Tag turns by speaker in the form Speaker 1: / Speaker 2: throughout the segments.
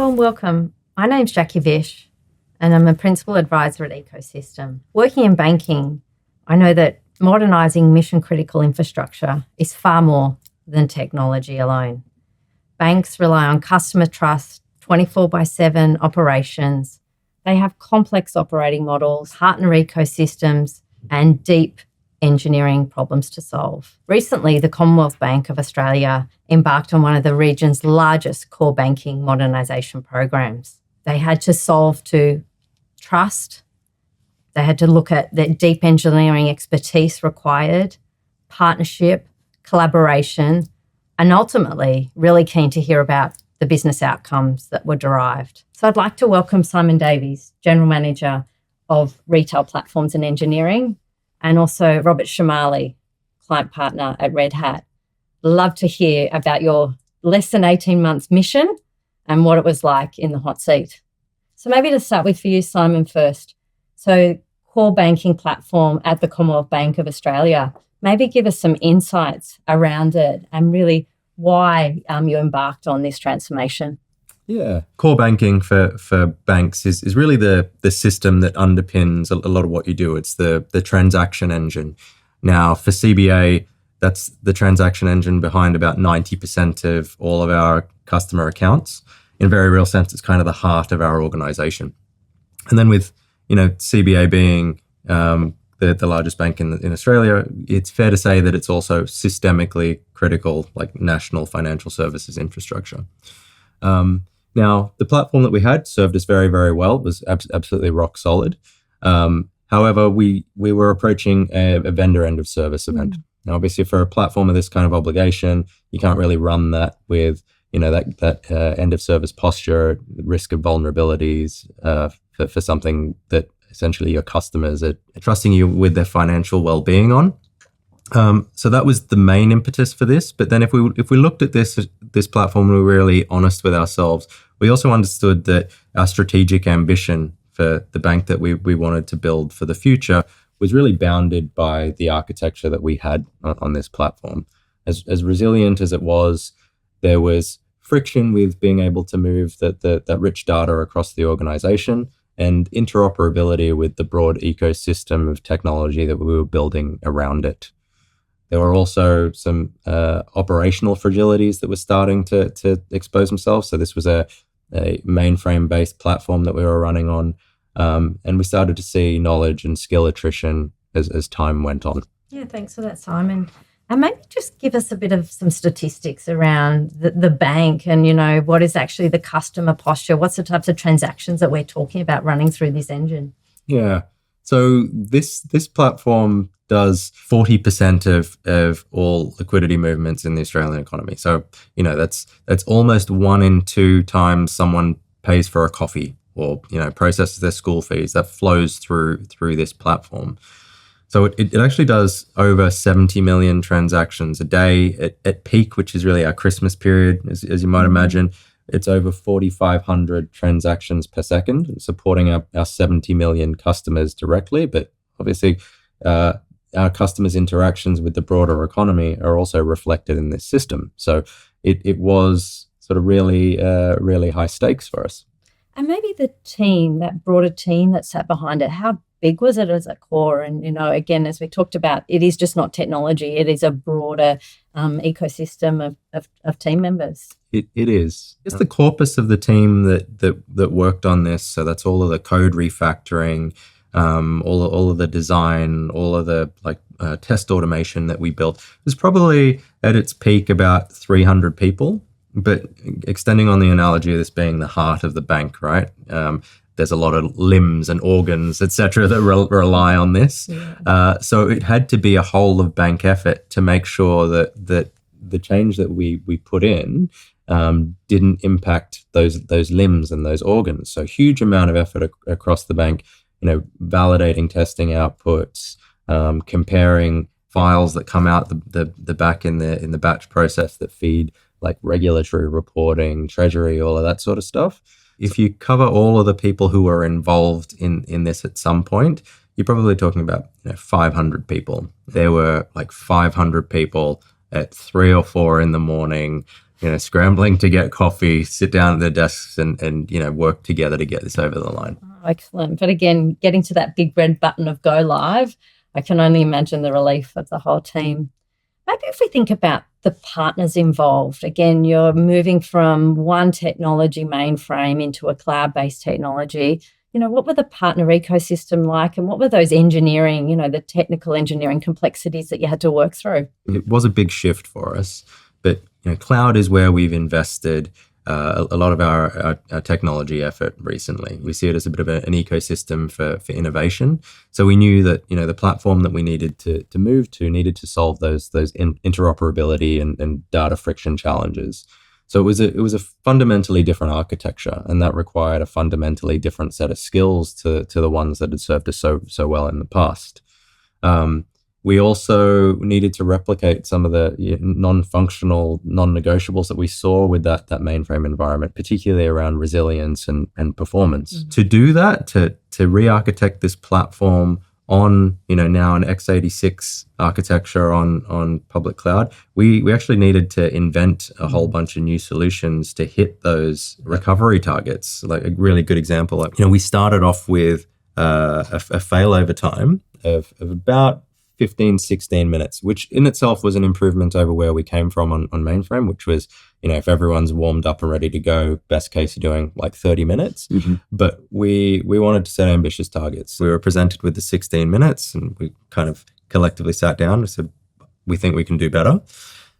Speaker 1: Hello and welcome. My name's Jackie Vish and I'm a Principal Advisor at Ecosystem. Working in banking, I know that modernising mission-critical infrastructure is far more than technology alone. Banks rely on customer trust, 24/7 operations. They have complex operating models, partner ecosystems, and deep engineering problems to solve. Recently, the Commonwealth Bank of Australia embarked on one of the region's largest core banking modernisation programs. They had to solve to trust, they had to look at the deep engineering expertise required, partnership, collaboration, and ultimately really keen to hear about the business outcomes that were derived. So I'd like to welcome Simon Davies, General Manager of Retail Platforms and Engineering, and also Robert Shamali, Client Partner at Red Hat. Love to hear about your less than 18 months mission and what it was like in the hot seat. So maybe to start with for you, Simon, first. So core banking platform at the Commonwealth Bank of Australia, maybe give us some insights around it and really why you embarked on this transformation.
Speaker 2: Yeah, core banking for banks is really the system that underpins a lot of what you do. It's the transaction engine. Now, for CBA, that's the transaction engine behind about 90% of all of our customer accounts. In a very real sense, it's kind of the heart of our organization. And then with CBA being the largest bank in Australia, it's fair to say that it's also systemically critical, like national financial services infrastructure. Now, the platform that we had served us very, very well. It was absolutely rock solid. However, we were approaching a vendor end of service event. Now, obviously, for a platform of this kind of obligation, you can't really run that with that end of service posture, risk of vulnerabilities for something that essentially your customers are trusting you with their financial well-being on. So that was the main impetus for this. But then if we looked at this platform, we were really honest with ourselves. We also understood that our strategic ambition for the bank that we wanted to build for the future was really bounded by the architecture that we had on this platform. As resilient as it was, there was friction with being able to move that rich data across the organization and interoperability with the broad ecosystem of technology that we were building around it. There were also some operational fragilities that were starting to expose themselves. So this was a mainframe-based platform that we were running on, and we started to see knowledge and skill attrition as time went on.
Speaker 1: Yeah, thanks for that, Simon. And maybe just give us a bit of some statistics around the bank and, what is actually the customer posture? What's the types of transactions that we're talking about running through this engine?
Speaker 2: Yeah. So this platform does 40% of all liquidity movements in the Australian economy. So, that's almost 1 in 2 times someone pays for a coffee or, processes their school fees. That flows through this platform. So it actually does over 70 million transactions a day at peak, which is really our Christmas period, as you might imagine. It's over 4,500 transactions per second, supporting our 70 million customers directly. But obviously, our customers' interactions with the broader economy are also reflected in this system. So it was sort of really, really high stakes for us.
Speaker 1: And maybe the team, that broader team that sat behind it, how big was it as a core? And, again, as we talked about, it is just not technology. It is a broader ecosystem of team members.
Speaker 2: It is. It's the corpus of the team that worked on this. So that's all of the code refactoring, all of the design, all of the test automation that we built. It was probably at its peak about 300 people, but extending on the analogy of this being the heart of the bank, right? There's a lot of limbs and organs, et cetera, that rely on this. Yeah. So it had to be a whole of bank effort to make sure that the change that we put in didn't impact those limbs and those organs. So huge amount of effort across the bank, validating testing outputs, comparing files that come out the back in the batch process that feed like regulatory reporting, treasury, all of that sort of stuff. If you cover all of the people who were involved in this at some point, you're probably talking about 500 people. There were like 500 people at 3 or 4 in the morning scrambling to get coffee, sit down at their desks and work together to get this over the line.
Speaker 1: Oh, excellent. But again, getting to that big red button of go live, I can only imagine the relief of the whole team. Maybe if we think about the partners involved, again, you're moving from one technology mainframe into a cloud-based technology. What were the partner ecosystem like, and what were those engineering, the technical engineering complexities that you had to work through?
Speaker 2: It was a big shift for us, but cloud is where we've invested a lot of our technology effort recently. We see it as a bit of an ecosystem for innovation. So we knew that the platform that we needed to move to needed to solve those interoperability and data friction challenges. So it was a fundamentally different architecture, and that required a fundamentally different set of skills to the ones that had served us so well in the past. We also needed to replicate some of the non-functional, non-negotiables that we saw with that mainframe environment, particularly around resilience and performance. Mm-hmm. To do that, to re-architect this platform on now an x86 architecture on public cloud, we actually needed to invent a whole bunch of new solutions to hit those recovery targets. Like a really good example, we started off with a failover time of about 15, 16 minutes, which in itself was an improvement over where we came from on mainframe, which was, if everyone's warmed up and ready to go, best case you're doing like 30 minutes. Mm-hmm. But we wanted to set ambitious targets. We were presented with the 16 minutes and we kind of collectively sat down and said, we think we can do better.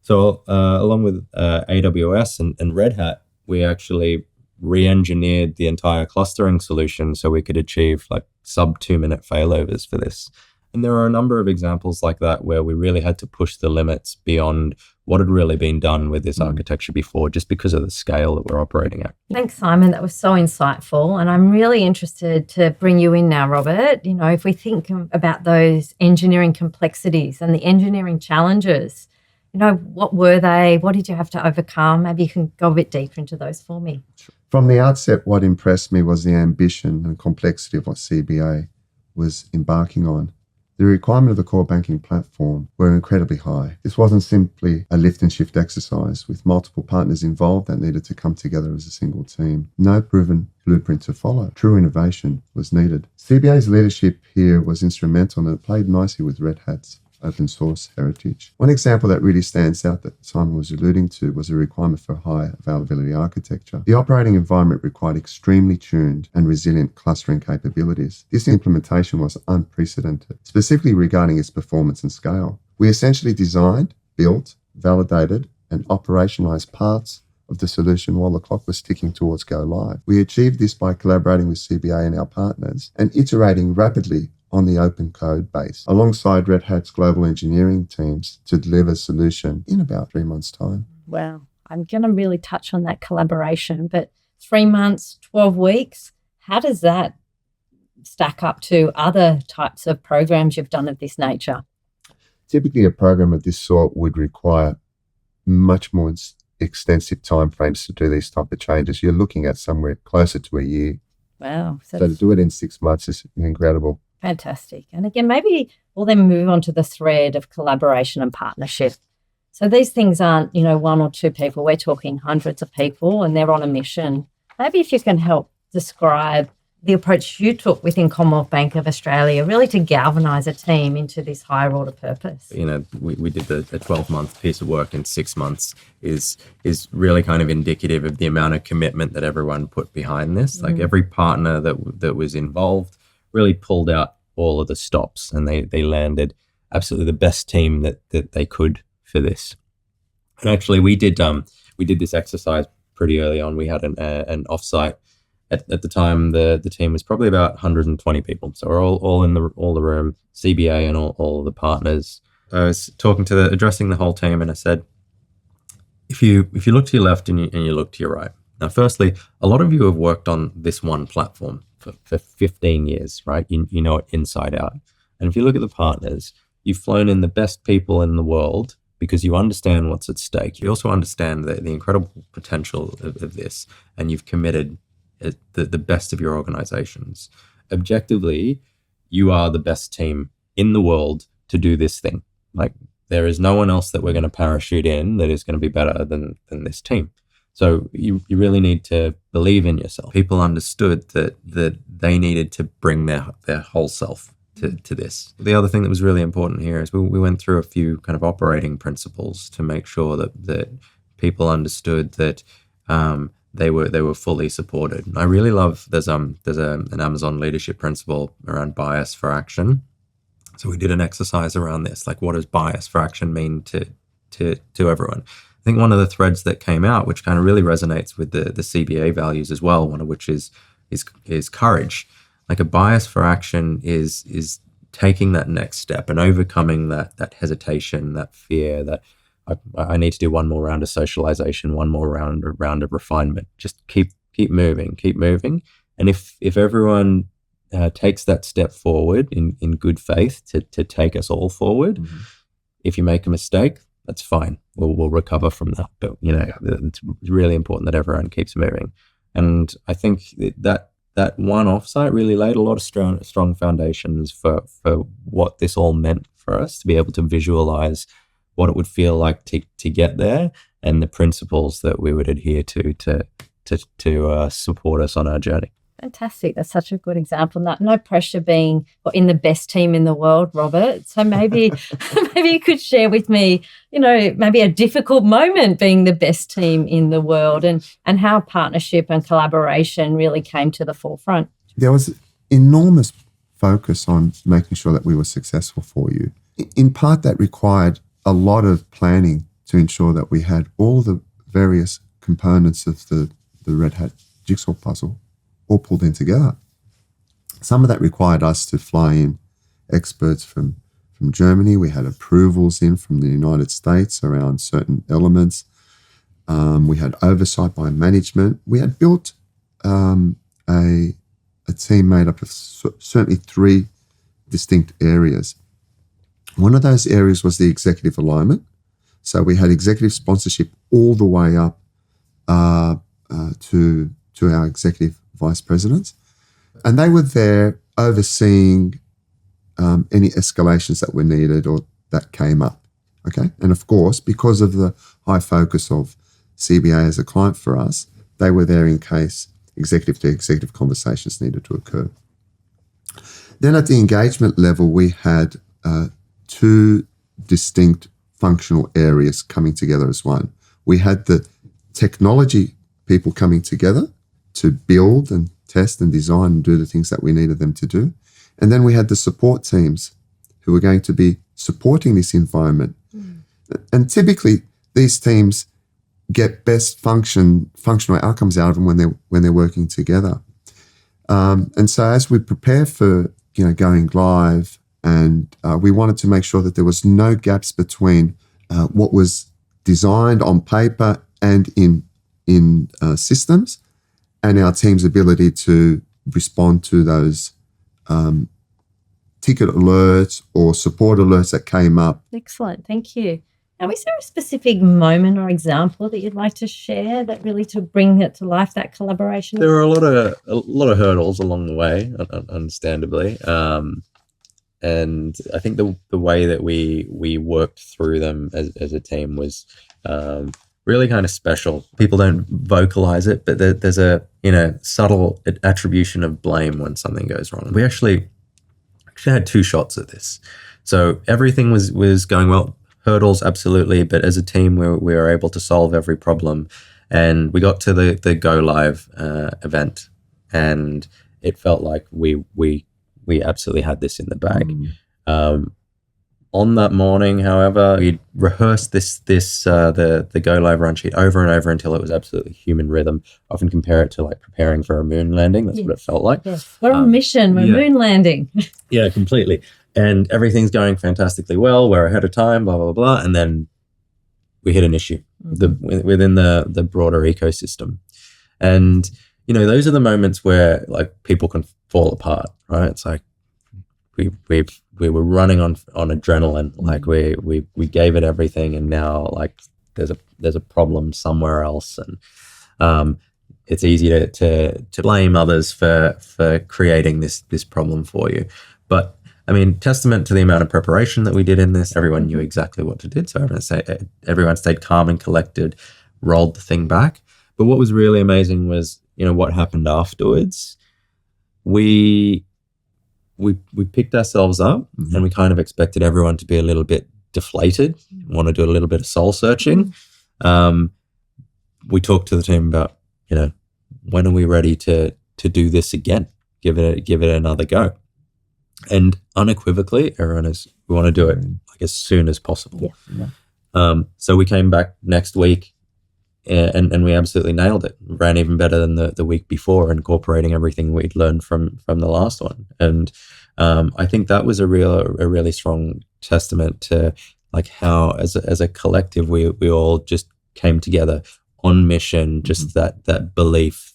Speaker 2: So along with AWS and Red Hat, we actually re-engineered the entire clustering solution so we could achieve like sub 2-minute failovers for this. And there are a number of examples like that where we really had to push the limits beyond what had really been done with this architecture before, just because of the scale that we're operating at.
Speaker 1: Thanks, Simon. That was so insightful. And I'm really interested to bring you in now, Robert. If we think about those engineering complexities and the engineering challenges, what were they? What did you have to overcome? Maybe you can go a bit deeper into those for me.
Speaker 3: From the outset, what impressed me was the ambition and complexity of what CBA was embarking on. The requirement of the core banking platform were incredibly high. This wasn't simply a lift and shift exercise with multiple partners involved that needed to come together as a single team. No proven blueprint to follow. True innovation was needed. CBA's leadership here was instrumental, and it played nicely with Red Hat's open source heritage. One example that really stands out that Simon was alluding to was a requirement for high availability architecture. The operating environment required extremely tuned and resilient clustering capabilities. This implementation was unprecedented, specifically regarding its performance and scale. We essentially designed, built, validated, and operationalized parts of the solution while the clock was ticking towards go live. We achieved this by collaborating with CBA and our partners and iterating rapidly on the open code base, alongside Red Hat's global engineering teams to deliver a solution in about 3 months' time.
Speaker 1: Wow. I'm going to really touch on that collaboration, but 3 months, 12 weeks, how does that stack up to other types of programs you've done of this nature?
Speaker 3: Typically, a program of this sort would require much more extensive timeframes to do these type of changes. You're looking at somewhere closer to a year.
Speaker 1: Wow.
Speaker 3: So to do it in 6 months is incredible.
Speaker 1: Fantastic. And again, maybe we'll then move on to the thread of collaboration and partnership. So these things aren't, one or two people. We're talking hundreds of people and they're on a mission. Maybe if you can help describe the approach you took within Commonwealth Bank of Australia, really to galvanise a team into this higher order purpose.
Speaker 2: We did the 12-month piece of work in 6 months is really kind of indicative of the amount of commitment that everyone put behind this. Like every partner that was involved really pulled out all of the stops, and they landed absolutely the best team that they could for this. And actually, we did this exercise pretty early on. We had an offsite at the time. The team was probably about 120 people, so we're all in the room, CBA and all the partners. I was addressing the whole team, and I said, if you look to your left and you look to your right. Now, firstly, a lot of you have worked on this one platform for 15 years, right? You know it inside out. And if you look at the partners, you've flown in the best people in the world because you understand what's at stake. You also understand the incredible potential of this, and you've committed the best of your organizations. Objectively, you are the best team in the world to do this thing. Like, there is no one else that we're going to parachute in that is going to be better than this team. So you really need to believe in yourself. People understood that they needed to bring their whole self to this. The other thing that was really important here is we went through a few kind of operating principles to make sure that people understood that they were fully supported. I really love there's an Amazon leadership principle around bias for action. So we did an exercise around this, like what does bias for action mean to everyone? I think one of the threads that came out, which kind of really resonates with the CBA values as well, one of which is courage. Like a bias for action is taking that next step and overcoming that hesitation, that fear, that I need to do one more round of socialization, one more round of refinement. Just keep moving. And if everyone takes that step forward in good faith to take us all forward, if you make a mistake, that's fine. We'll recover from that. But it's really important that everyone keeps moving. And I think that one offsite really laid a lot of strong foundations for what this all meant for us to be able to visualize what it would feel like to get there, and the principles that we would adhere to support us on our journey.
Speaker 1: Fantastic. That's such a good example. No pressure being in the best team in the world, Robert. So maybe you could share with me, maybe a difficult moment being the best team in the world and how partnership and collaboration really came to the forefront.
Speaker 3: There was enormous focus on making sure that we were successful for you. In part, that required a lot of planning to ensure that we had all the various components of the Red Hat jigsaw puzzle all pulled in together. Some of that required us to fly in experts from Germany. We had approvals in from the United States around certain elements. We had oversight by management. We had built a team made up of certainly 3 distinct areas. One of those areas was the executive alignment. So we had executive sponsorship all the way up to our executive vice presidents. And they were there overseeing any escalations that were needed or that came up. Okay. And of course, because of the high focus of CBA as a client for us, they were there in case executive to executive conversations needed to occur. Then at the engagement level, we had 2 distinct functional areas coming together as one. We had the technology people coming together to build and test and design and do the things that we needed them to do. And then we had the support teams who were going to be supporting this environment. And typically these teams get best functional outcomes out of them when they're working together. And so as we prepare for going live, and we wanted to make sure that there was no gaps between what was designed on paper and in systems, and our team's ability to respond to those ticket alerts or support alerts that came up.
Speaker 1: Excellent. Thank you. Now, is there a specific moment or example that you'd like to share that really to bring it to life, that collaboration?
Speaker 2: There were a lot of hurdles along the way, understandably. And I think the way that we worked through them as a team was really kind of special. People don't vocalize it, but there's a subtle attribution of blame when something goes wrong. We actually had 2 shots at this, so everything was going well. Hurdles, absolutely, but as a team, we were able to solve every problem, and we got to the go live event, and it felt like we absolutely had this in the bag. On that morning, however, we rehearsed the go live run sheet over and over until it was absolutely human rhythm. I often compare it to like preparing for a moon landing. That's what it felt like.
Speaker 1: Yes. We're on a mission. We're moon landing.
Speaker 2: Yeah, completely. And everything's going fantastically well. We're ahead of time, blah, blah, blah. And then we hit an issue within the broader ecosystem. And, those are the moments where like people can fall apart, right? It's like we were running on adrenaline, like we gave it everything, and now like there's a problem somewhere else, and it's easy to blame others for creating this problem for you. But I mean, testament to the amount of preparation that we did in this. Everyone knew exactly what to do. So everyone stayed calm and collected, rolled the thing back. But what was really amazing was, what happened afterwards. We picked ourselves up, and we kind of expected everyone to be a little bit deflated, want to do a little bit of soul searching. We talked to the team about, when are we ready to do this again? Give it another go. And unequivocally, everyone we want to do it like as soon as possible. Yeah. So we came back next week, and we absolutely nailed it. Ran even better than the week before, incorporating everything we'd learned from the last one. And I think that was a really strong testament to like how as a collective we all just came together on mission. Just that belief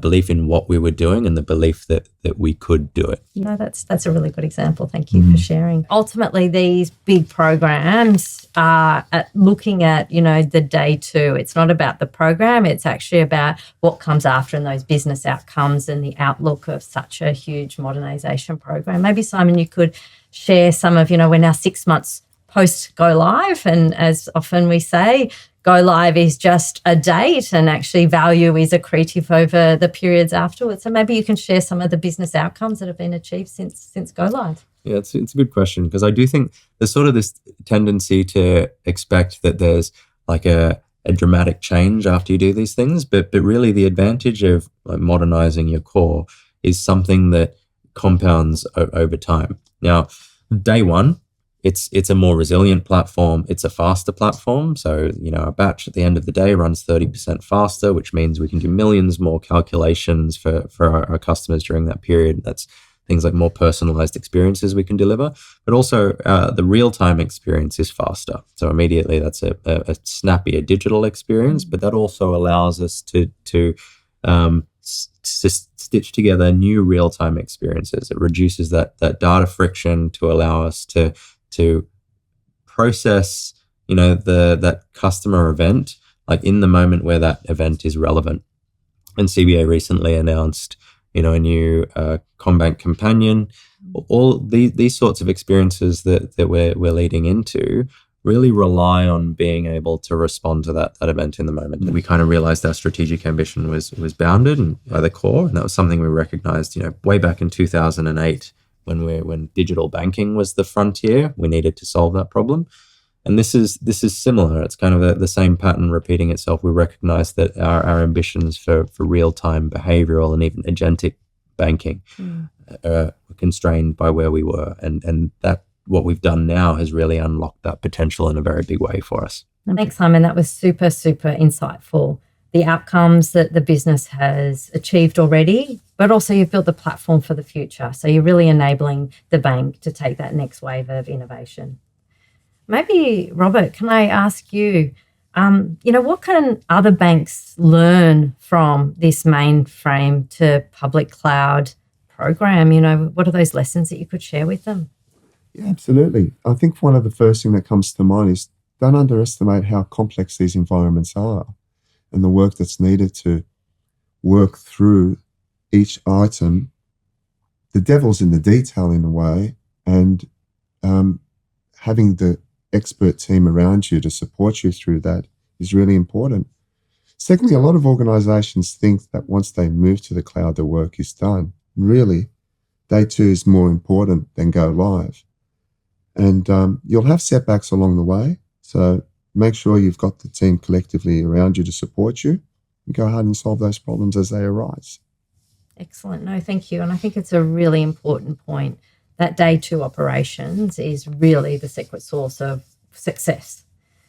Speaker 2: belief in what we were doing, and the belief that we could do it.
Speaker 1: No, that's a really good example. Thank you for sharing. Ultimately, these big programs are looking at, the day two. It's not about the program. It's actually about what comes after and those business outcomes and the outlook of such a huge modernisation program. Maybe, Simon, you could share some of, we're now 6 months post go live, and as often we say, go live is just a date, and actually value is accretive over the periods afterwards. So maybe you can share some of the business outcomes that have been achieved since go live.
Speaker 2: Yeah, it's a good question, because I do think there's sort of this tendency to expect that there's like a dramatic change after you do these things, but really the advantage of like modernizing your core is something that compounds over time. Now, day one, it's a more resilient platform. It's a faster platform. So, our batch at the end of the day runs 30% faster, which means we can do millions more calculations for our customers during that period. That's things like more personalized experiences we can deliver, but also the real-time experience is faster. So immediately that's a snappier digital experience, but that also allows us to stitch together new real-time experiences. It reduces that data friction to allow us to process, that customer event, like in the moment where that event is relevant. And CBA recently announced, a new CommBank companion. All these sorts of experiences that we're leading into really rely on being able to respond to that event in the moment. And we kind of realized our strategic ambition was bounded by the core, and that was something we recognized, way back in 2008. When digital banking was the frontier, we needed to solve that problem. And this is similar. It's kind of the same pattern repeating itself. We recognize that our ambitions for real-time behavioral and even agentic banking were constrained by where we were. And that what we've done now has really unlocked that potential in a very big way for us.
Speaker 1: Thanks, Simon. That was super, super insightful. The outcomes that the business has achieved already, but also you've built the platform for the future. So you're really enabling the bank to take that next wave of innovation. Maybe, Robert, can I ask you, what can other banks learn from this mainframe to public cloud program? What are those lessons that you could share with them?
Speaker 3: Yeah, absolutely. I think one of the first thing that comes to mind is don't underestimate how complex these environments are, and the work that's needed to work through each item. The devil's in the detail in a way, and having the expert team around you to support you through that is really important. Secondly, a lot of organizations think that once they move to the cloud, the work is done. Really, day two is more important than go live. And you'll have setbacks along the way, so make sure you've got the team collectively around you to support you, and go ahead and solve those problems as they arise.
Speaker 1: Excellent. No, thank you. And I think it's a really important point that day two operations is really the secret source of success.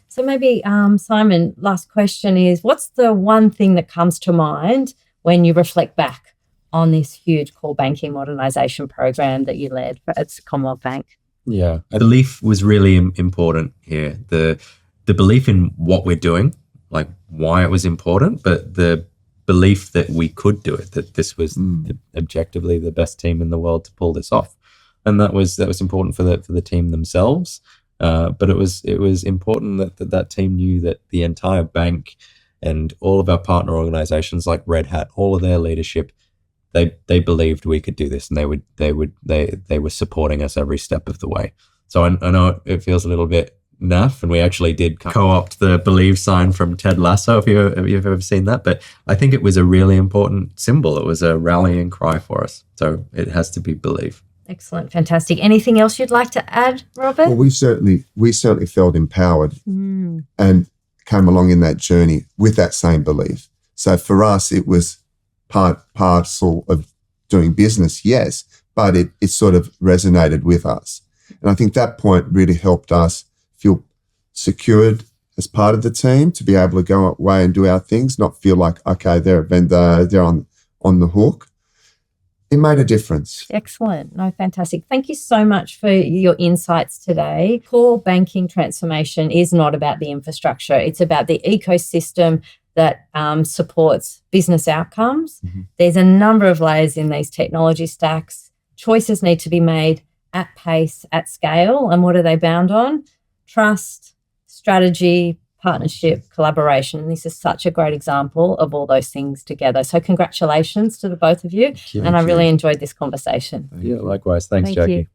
Speaker 1: So maybe, Simon, last question is, what's the one thing that comes to mind when you reflect back on this huge core banking modernisation program that you led at Commonwealth Bank?
Speaker 2: Yeah, I belief was really important here. The belief in what we're doing, like why it was important, but the belief that we could do it, that this was objectively the best team in the world to pull this off. And that was important for the team themselves. But it was important that team knew that the entire bank and all of our partner organizations like Red Hat, all of their leadership, they believed we could do this, and they were supporting us every step of the way. So I know it feels a little bit naff, and we actually did co-opt the believe sign from Ted Lasso, if you've ever seen that. But I think it was a really important symbol. It was a rallying cry for us. So it has to be believe.
Speaker 1: Excellent. Fantastic. Anything else you'd like to add, Robert?
Speaker 3: Well, we certainly felt empowered and came along in that journey with that same belief. So for us, it was parcel of doing business, yes, but it sort of resonated with us. And I think that point really helped us feel secured as part of the team to be able to go away and do our things, not feel like, okay, they're a vendor, they're on the hook. It made a difference.
Speaker 1: Excellent. No, fantastic. Thank you so much for your insights today. Core banking transformation is not about the infrastructure. It's about the ecosystem that supports business outcomes. There's a number of layers in these technology stacks. Choices need to be made at pace, at scale. And what are they bound on? Trust, strategy, partnership, collaboration. And this is such a great example of all those things together. So congratulations to the both of you.
Speaker 2: Thank you.
Speaker 1: And I really enjoyed this conversation.
Speaker 2: Yeah, likewise. Thanks, Jackie.
Speaker 1: You.